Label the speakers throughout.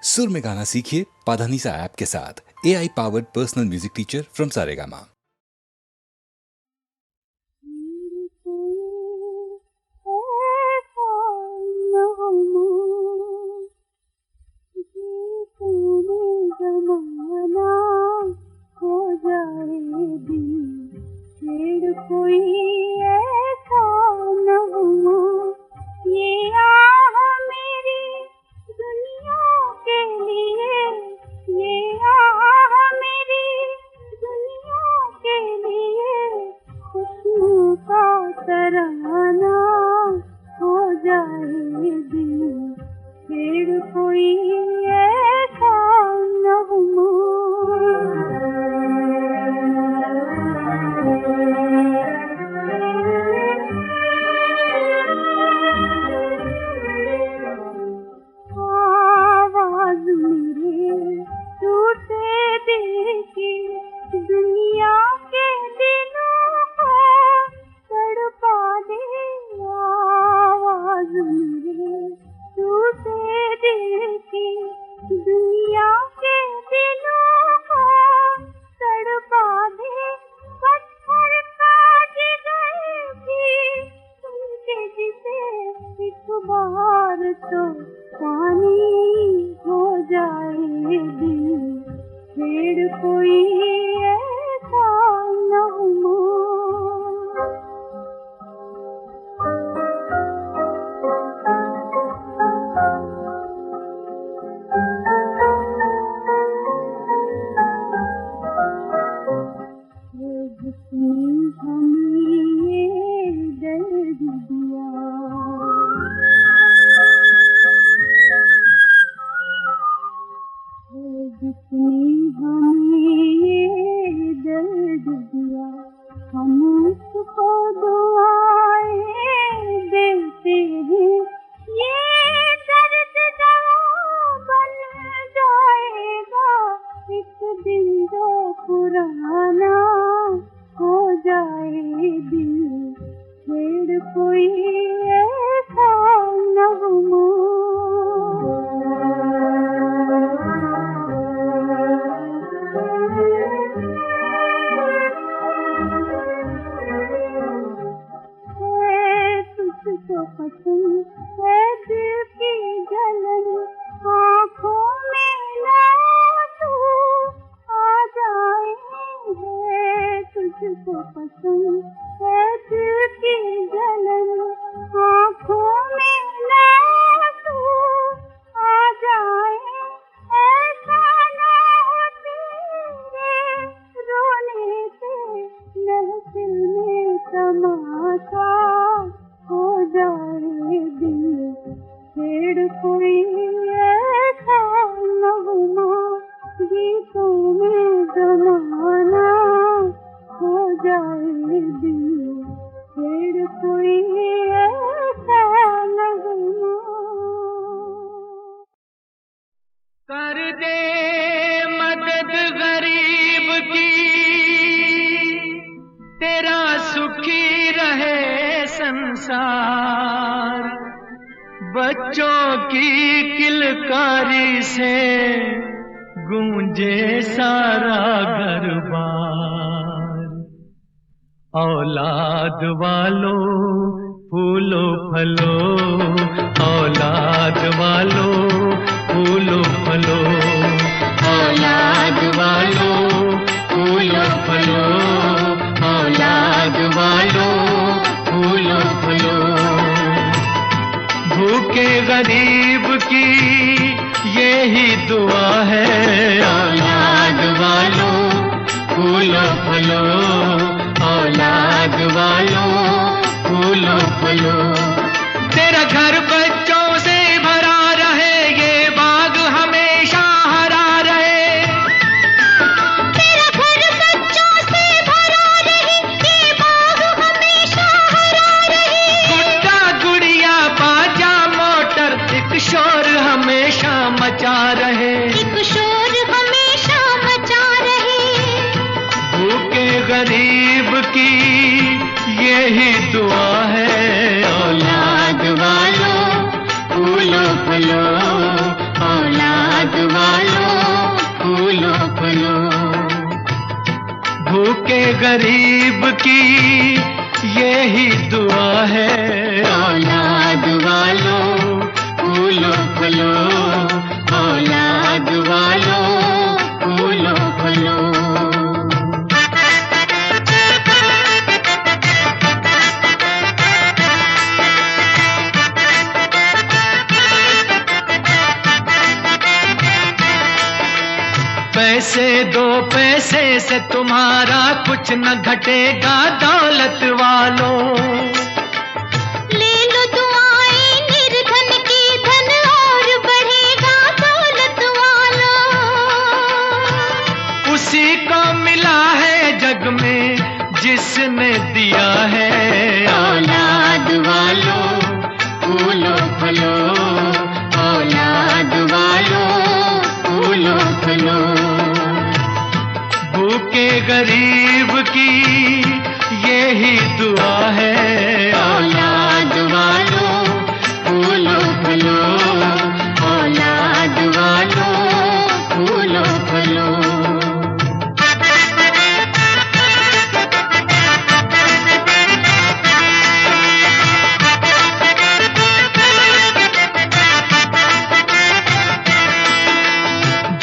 Speaker 1: सुर में गाना सीखिए पाधानीसा ऐप के साथ। AI powered personal music teacher from Saregama.
Speaker 2: बच्चों की किलकारी से गूंजे सारा घरबार। औलाद वालों फूलो फलो, औलाद वालों फूलो फलो, औलाद वालों फूलो फलो, औलाद वालों फूलो फलो। भूखे गरीब की यही दुआ है, औलाद वालों फूलो फलो, औलाद वालों फूलो फलो। तेरा घर बच्चों से भरा रहे, ये बाग हमेशा हरा रहे।
Speaker 3: तेरा घर बच्चों से भरा रहे, ये बाग हमेशा हरा रहे।
Speaker 2: गुड्डा गुड़िया बाजा मोटर एक शोर हमेशा मचा रहे,
Speaker 3: एक शोर हमेशा मचा रहे।
Speaker 2: भूखे गरीब की यही दुआ है, औलाद वालों फूलो फलो, औलाद गरीब की यही दुआ है।
Speaker 3: औलाद वालों फूलो फलो, औलाद वालों फूलो फलो।
Speaker 2: पैसे दो पैसे से तुम्हारा कुछ न घटेगा दौलत वालों।
Speaker 3: ले लो दुआएं निर्धन की, धन और बढ़ेगा दौलत वालों।
Speaker 2: उसी को मिला है जग में जिसने दिया है।
Speaker 3: औलाद वालों फूलो फलो, औलाद वालों फूलो फलो।
Speaker 2: भूखे गरीब की यही दुआ है।
Speaker 3: औलाद वालों फूलो फलो, औलाद वालों फूलो फलो।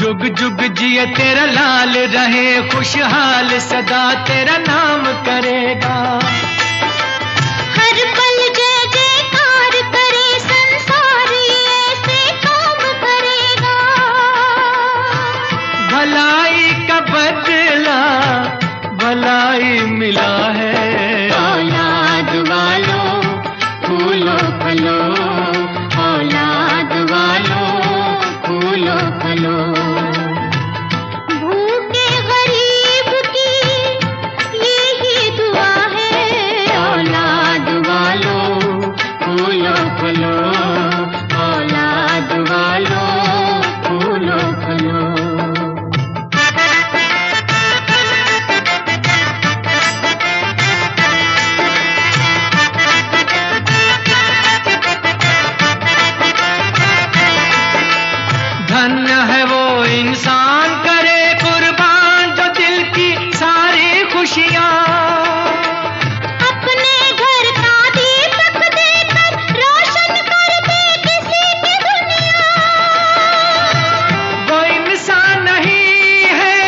Speaker 2: जुग जुग जिए तेरा लाल रहे, खुशहाल सदा तेरा नाम करेगा।
Speaker 3: हर पल जय जयकार करे, संसार ऐसे काम करेगा।
Speaker 2: भलाई का बदला भलाई मिला है।
Speaker 3: औलाद वालों फूलो फलो, औलाद वालों फूलो फलो। भूखे गरीब की यही दुआ है। औलाद वालों फूलो फलो, औलाद वालों फूलो फलो।
Speaker 2: धन्य है वो इंसान करे कुर्बान जो दिल की सारी खुशियाँ।
Speaker 3: अपने घर का दीपक देकर रोशन कर दे किसी की दुनिया।
Speaker 2: वो इंसान नहीं है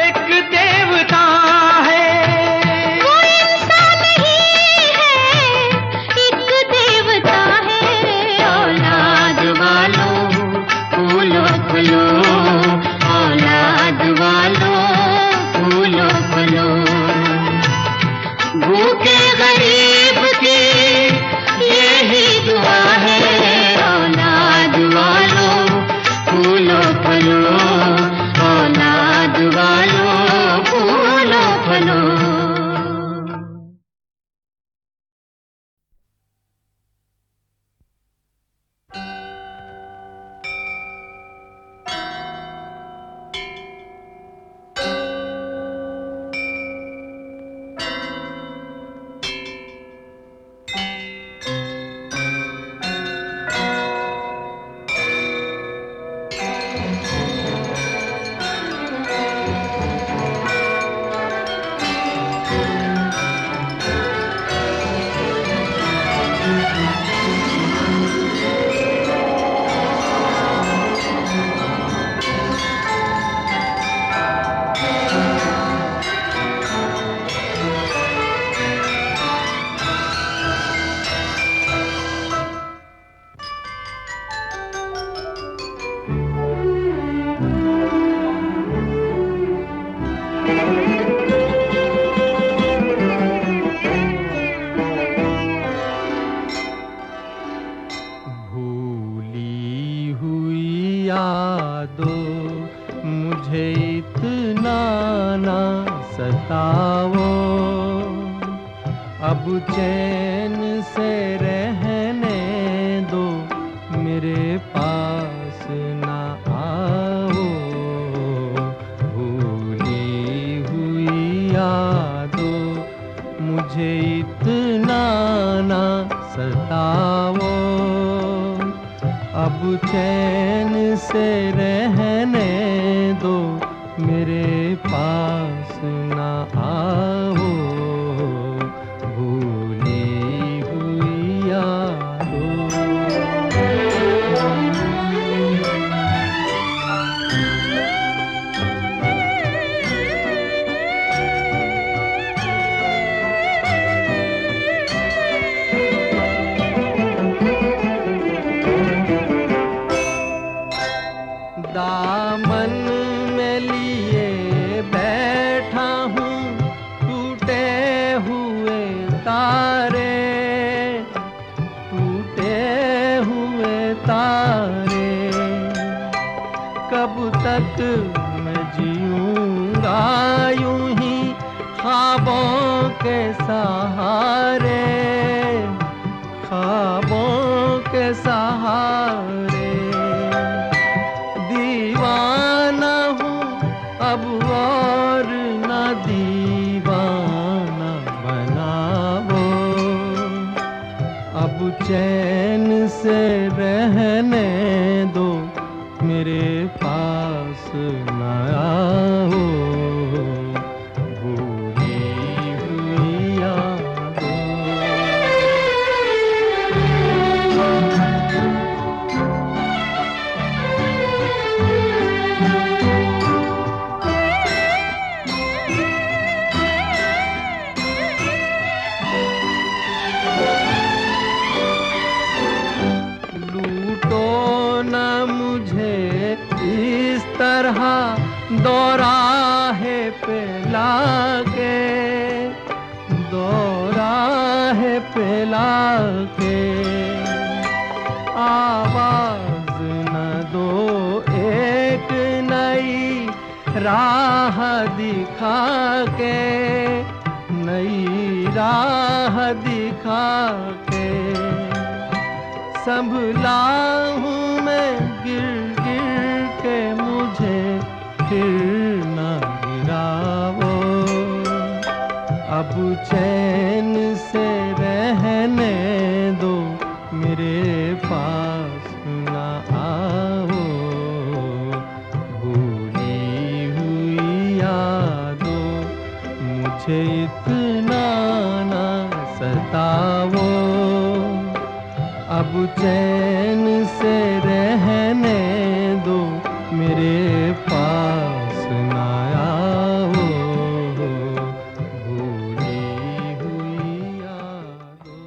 Speaker 2: एक देवता है।
Speaker 3: वो इंसान नहीं है एक देवता है। औलाद वालों फूलो फलो, औलाद वालों फूलो फलो। भूखे गरीब की यही दुआ है। औलाद वालों फूलो फलो, औलाद वालों फूलो फलो।
Speaker 4: सताओ, अब चैन से रहने दो, मेरे पास ना आओ। भूली हुई यादों, मुझे इतना ना सताओ, अब चैन से रहने दो, मेरे पास ना आओ। दामन में लिए बैठा हूँ टूटे हुए तारे, टूटे हुए तारे। कब तक मैं जीऊंगा यूं ही ख्वाबों के सहारे, ख्वाबों के सहारे। दीवाना हूँ अब और न दीवाना बनाओ, अब चैन से रहने दो, मेरे पास न आओ। भूली हुई यादों। इस तरह दौराहे पे लाके, दौराहे पे लाके। आवाज न दो एक नई राह दिखा के, नई राह दिखा के। संभला हूँ मैं गिर गिर के, मुझे फिर न गिराओ। अब चैन से रहने दो, मेरे पास न आओ। भूली हुई यादों, मुझे इतना न सताओ। अब चैन से रहने दो, मेरे पास न आओ। भूली हुई यादों।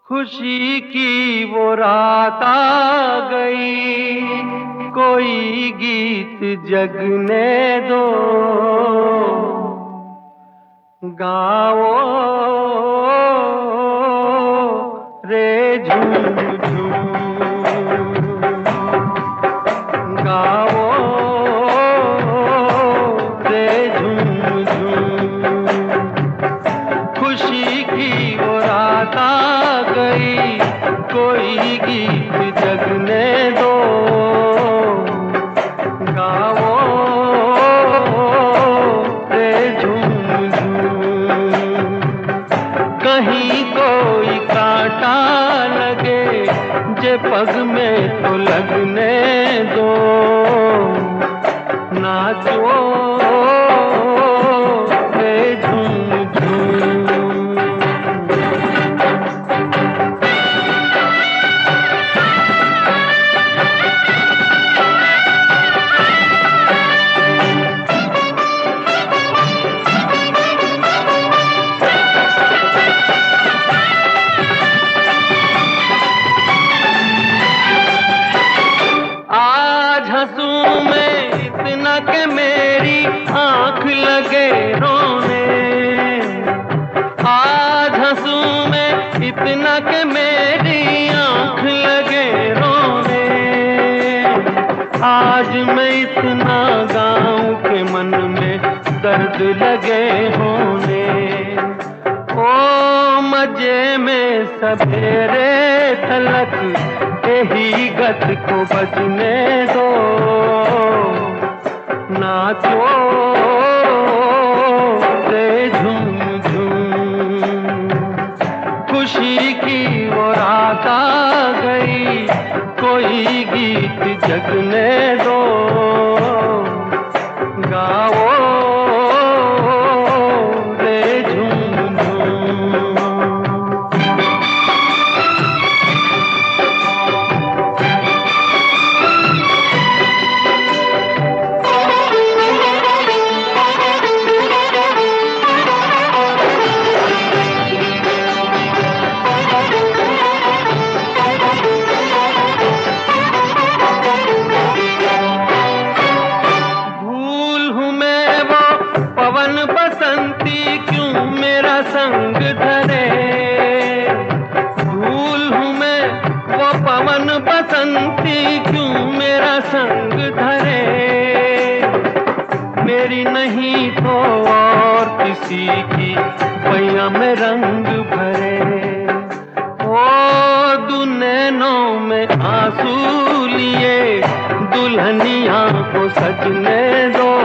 Speaker 4: खुशी की वो रात आ गई, कोई गीत जगने दो। गाओ रे झूम झूम, गाओ रे झूम झूम। खुशी की वो रात आ गई, कोई गीत जगने दो। गाओ रे झूम झूम। कहीं कोई कांटा लगे, जे पग में तो लगने दो। नाचो रे झूम झूम। हंसूं मैं इतना कि मेरी आंख लगे रोने। आज मैं इतना गाऊं कि मन में दर्द लगे होने। ओ मजे में सवेरे तलक यही गत को बजने दो। नाचो रे झूम झूम, खुशी की वो रात आ गई, कोई गीत जगने दो। गाओ रे झूम झूम। बसंती क्यों मेरा संग धरे, भूल हूँ मैं वो पवन बसंती क्यों मेरा संग धरे। मेरी नहीं तो और किसी की पैया में रंग भरे। ओ दुनैनों में आंसू लिए दुल्हनिया को सजने दो।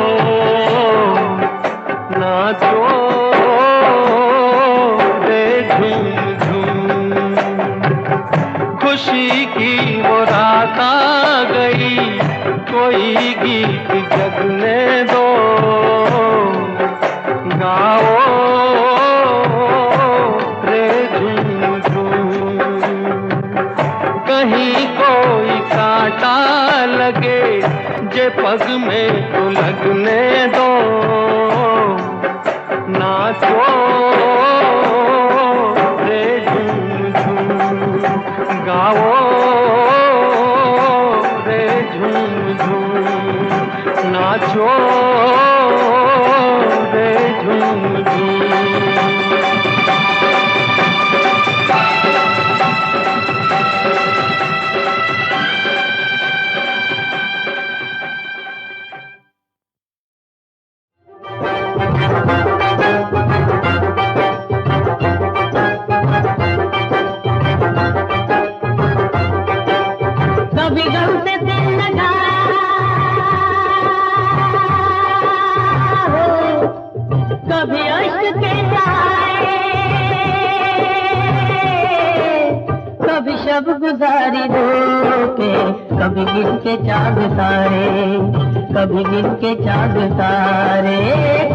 Speaker 4: नाचो रे झूम झूम, खुशी की वो रात आ गई, कोई गीत जगने दो। गाओ रे झूम झूम, कहीं कोई कांटा लगे जे पग में तो लगने दो। नाचो रे झूम झूम, गाओ रे झूम झूम, नाचो रे झूम झूम।
Speaker 3: कभी गम से दिल लगा हो, कभी अश्क के जाए, कभी शब गुजारी दो के, कभी गिन के चाँद तारे, कभी गिन के चाँद तारे,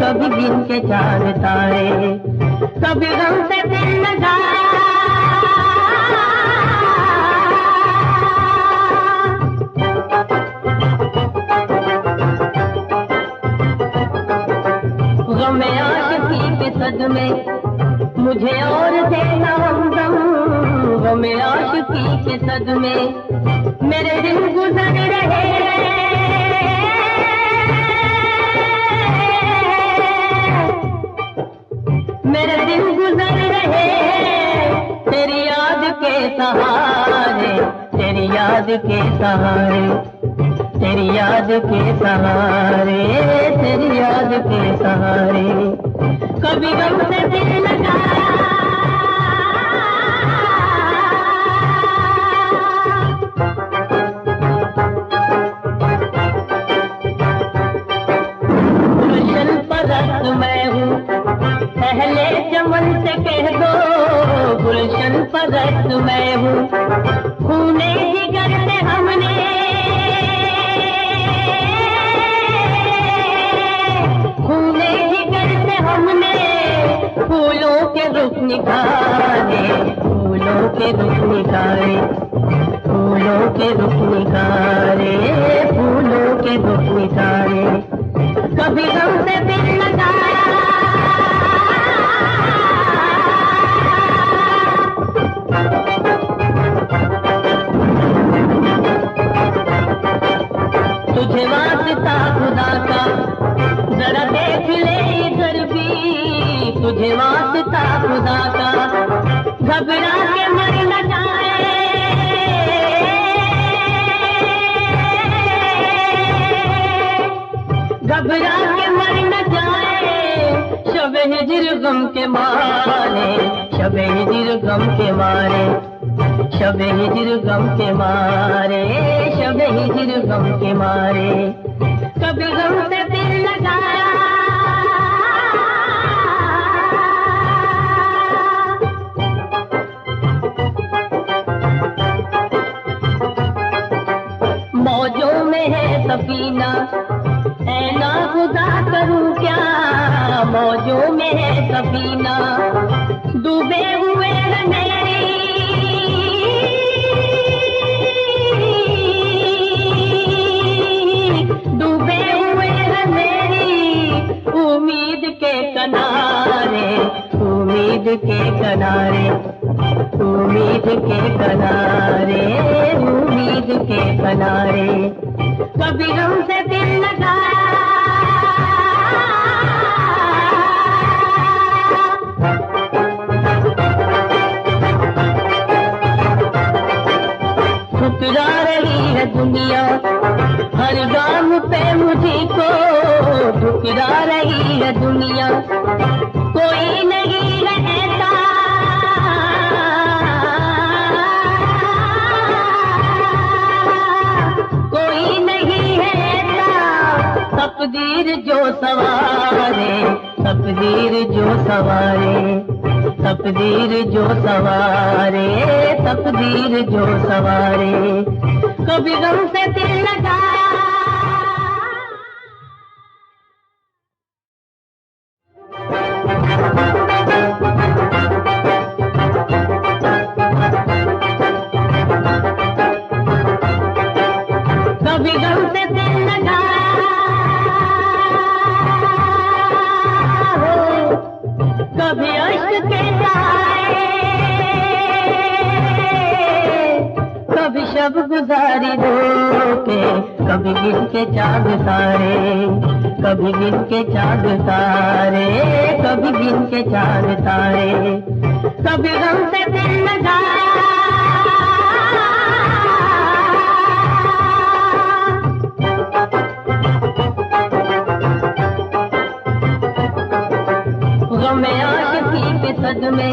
Speaker 3: कभी गिन के चाँद तारे। कभी गम से दिल लगा में आशिकी के सदमे, मुझे और देना हमदम। में आशिकी के सदमे मेरे दिन गुजर रहे, मेरे दिन गुजर रहे तेरी याद के सहारे, तेरी याद के सहारे, तेरी याद के सहारे, तेरी याद के सहारे। कभी गम से दिल लगा गुलशन परस्त मैं हूँ, पहले चमन से कह दो। गुलशन परस्त मैं हूँ, खूने जिगर से हमने फूलों के रुख निकाले, फूलों के रुख निकाले, फूलों के रुख निकाले, फूलों के रुख निकाले। कभी गम से दिल लगा तुझे वास्ता खुदा का, जरा देख ले इधर भी, तुझे वास्ता खुदा का, हिजर गम के मारे, शबे हिजर गम के मारे, शबे हिजर गम के मारे, शबे हिजर गम के मारे। कभी गम से दिल लगाया, मौजों में है सफीना, ऐ ना खुदा करूं क्या, मौजों में है सफीना, डूबे हुए हैं मेरी, डूबे हुए हैं मेरी उम्मीद के किनारे, उम्मीद के किनारे, उम्मीद के किनारे, उम्मीद के किनारे। कभी गम से दिल लगाया, ठुकरा रही है दुनिया हर गाम पे मुझे को, ठुकरा रही है दुनिया, कोई नहीं रहता, कोई नहीं रहता, तकदीर जो सवारे, तकदीर जो सवारे, तकदीर जो सवारे, तकदीर जो सवारे। कभी गम से दिल लगाया, कभी गम से दिल लगाया, कभी अश्क के जाए, कभी शब गुजारी धोके, कभी गिन के चाँद तारे, कभी गिन के चाँद तारे, कभी गिन के चाँद तारे। कभी गम से दिल लगाया, गमे आशिकी के सदमे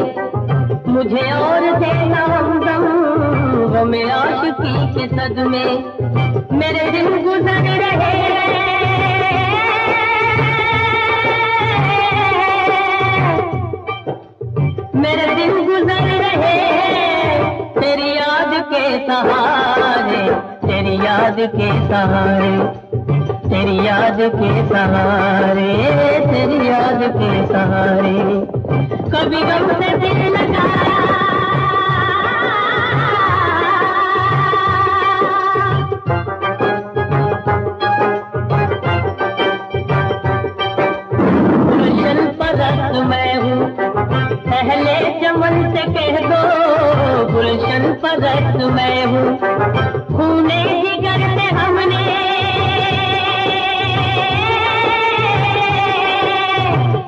Speaker 3: मुझे और देना हमदम, गमे आशिकी के सदमे मेरे दिन गुजर रहे, मेरे दिन गुजर रहे, तेरी याद के सहारे, तेरी याद के सहारे, तेरी याद के सहारे, तेरी याद के सहारे। कभी गम से दिल लगाया, गुलशन परस्त मैं हूँ, पहले चमन से कह दो, गुलशन परस्त मैं हूँ, खूने जिगर से हमने,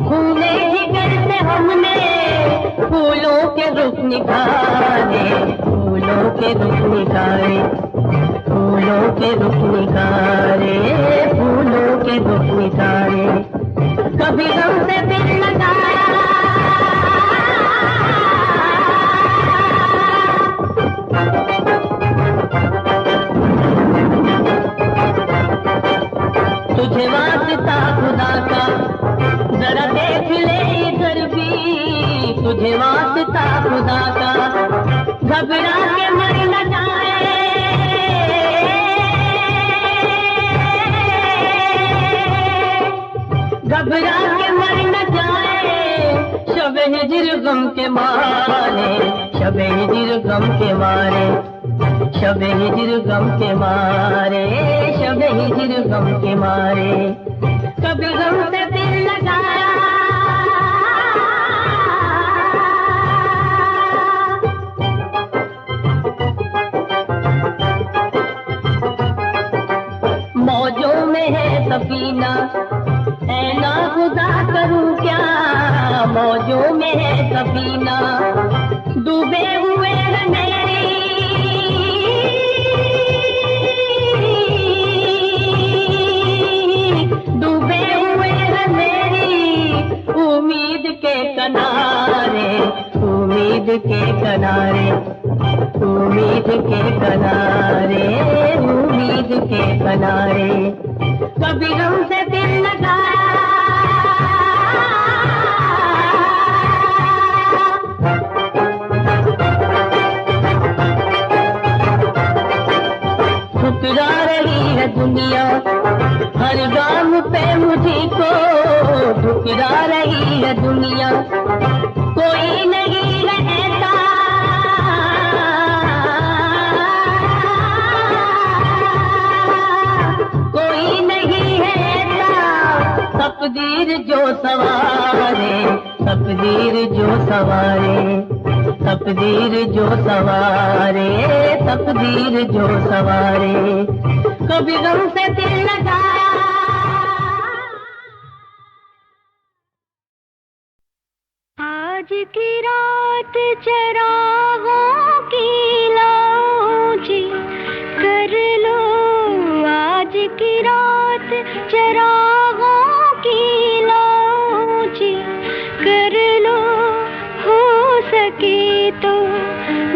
Speaker 3: खूने जिगर से हमने फूलों के रुख निकाले, फूलों के रुख निकाले, फूलों के रुख निकाले, फूलों के रुख निकाले। कभी गम से दिल लगाया, तुझे वास्ता खुदा का जरा देख ले इधर भी, तुझे वास्ता खुदा का घबरा के मर न जाए, घबरा के मर न जाए, शब हिजर गम के मारे, शब हिजर गम के मारे, शब हिजर गम के मारे, शब हिजर गम के मारे। कभी गम से दिल लगाया, मौजों में है सफीना, ऐ ना खुदा करूं क्या, मौजों में है सफीना, डूबे हुए हैं मेरी, डूबे हुए हैं मेरी उम्मीद के उम्मीद के किनारे, उम्मीद के किनारे, उम्मीद के किनारे। कभी गम से दिल लगाया, ठुकरा रही है दुनिया हर गाम पे मुझे को, ठुकरा रही है दुनिया, कोई नहीं रहता, कोई नहीं रहता। तकदीर जो सवारे, तकदीर जो सवारे, तकदीर जो सवारे, तकदीर जो सवारे। कभी गम से दिल लगाया।
Speaker 5: आज की रात चरागों की लौजी कर लो, आज की रात चरागों की लौजी कर लो, हो सके तो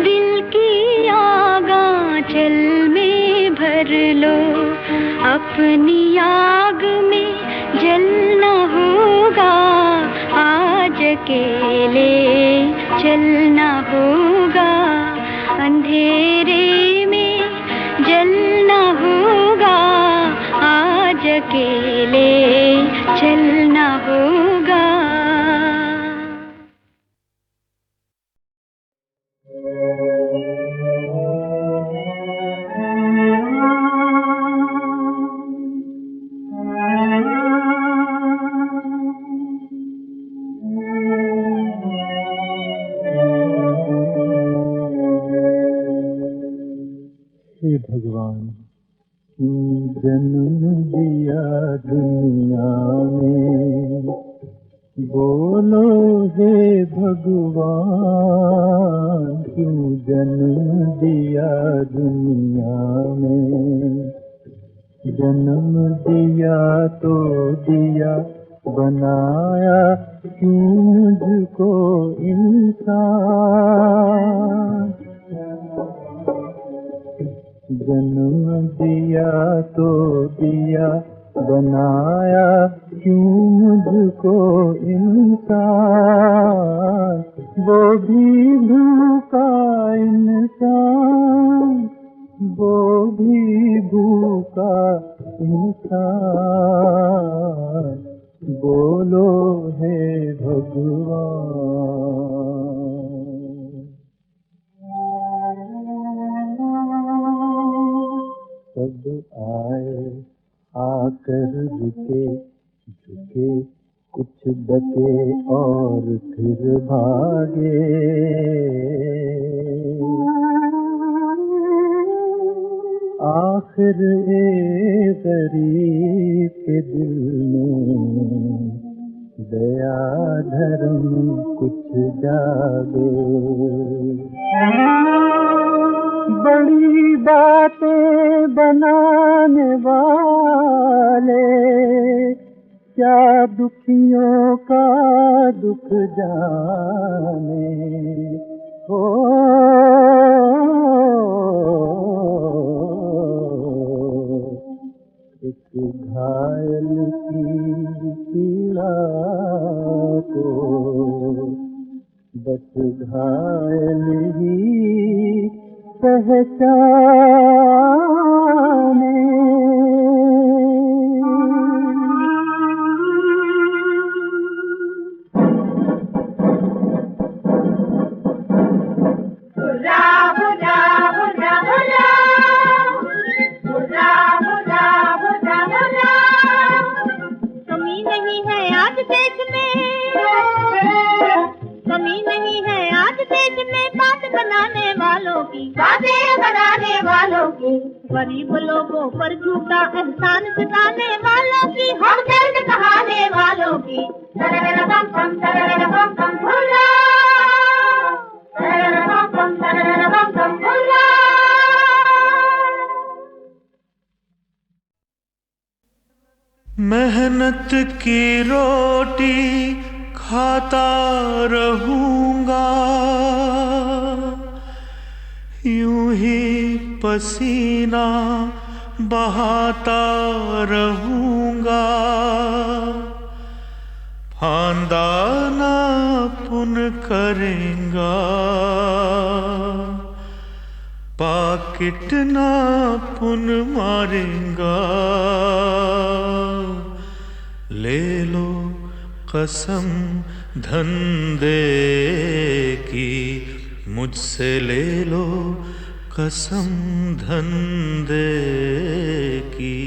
Speaker 5: दिल की आगांचल में भर लो, अपनी आग में जलना होगा, आज अकेले चलना होगा, अंधेरे में जलना होगा, आज अकेले चलना होगा।
Speaker 6: हे भगवान, क्यों जन्म दिया दुनिया में, बोलो हे भगवान, क्यों जन्म दिया दुनिया में। जन्म दिया तो दिया बनाया, क्यों मुझको इंसान। जन्म दिया तो दिया बनाया, क्यों मुझको इंसान। वो भी भूखा इंसान, वो भी भूखा इंसान, बोलो हे भगवान। सब आए आकर रुके, झुके कुछ बके और फिर भागे। आखिर एक गरीब के दिल में दया धर्म कुछ जागे। बड़ी बातें बनाने वाले क्या दुखियों का दुख जाने। हो एक घायल की पीड़ा को बस घायल ही पहचाने।
Speaker 5: कमी नहीं है आज देश में, कमी नहीं है आज देश में बात बनाने वालों की, बातें बनाने वालों की। गरीब लोगों पर झूठा एहसान जताने वालों की, हम दर्द कहाने वालों की।
Speaker 4: मेहनत की रोटी खाता रहूंगा,
Speaker 7: पसीना बहाता रहूंगा, फांदा ना पुन करेंगा, पाकिट ना पुन मारेंगा। ले लो कसम धंधे की, मुझसे ले लो कसम धंधे की।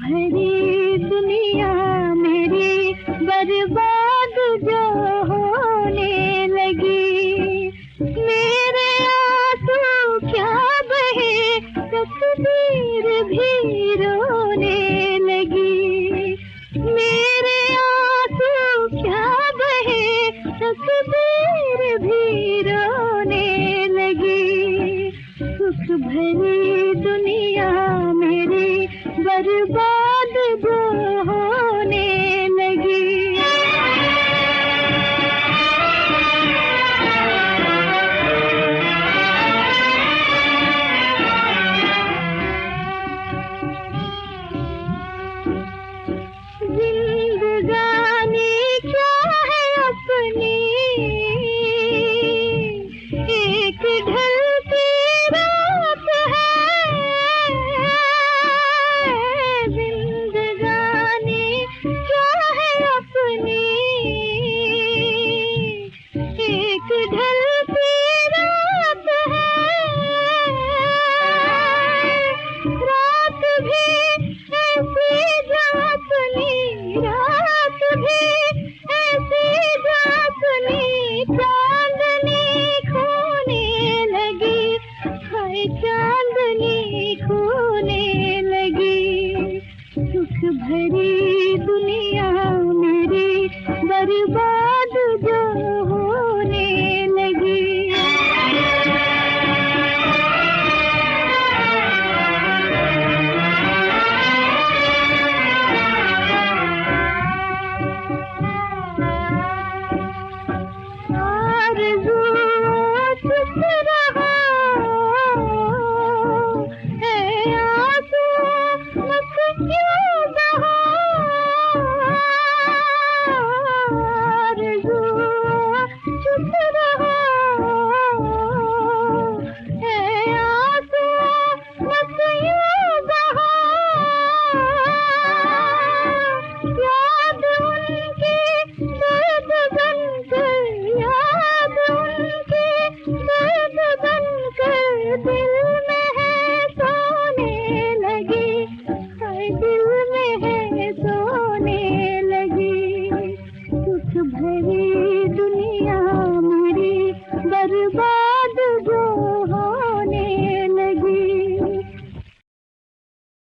Speaker 5: भरी दुनिया हो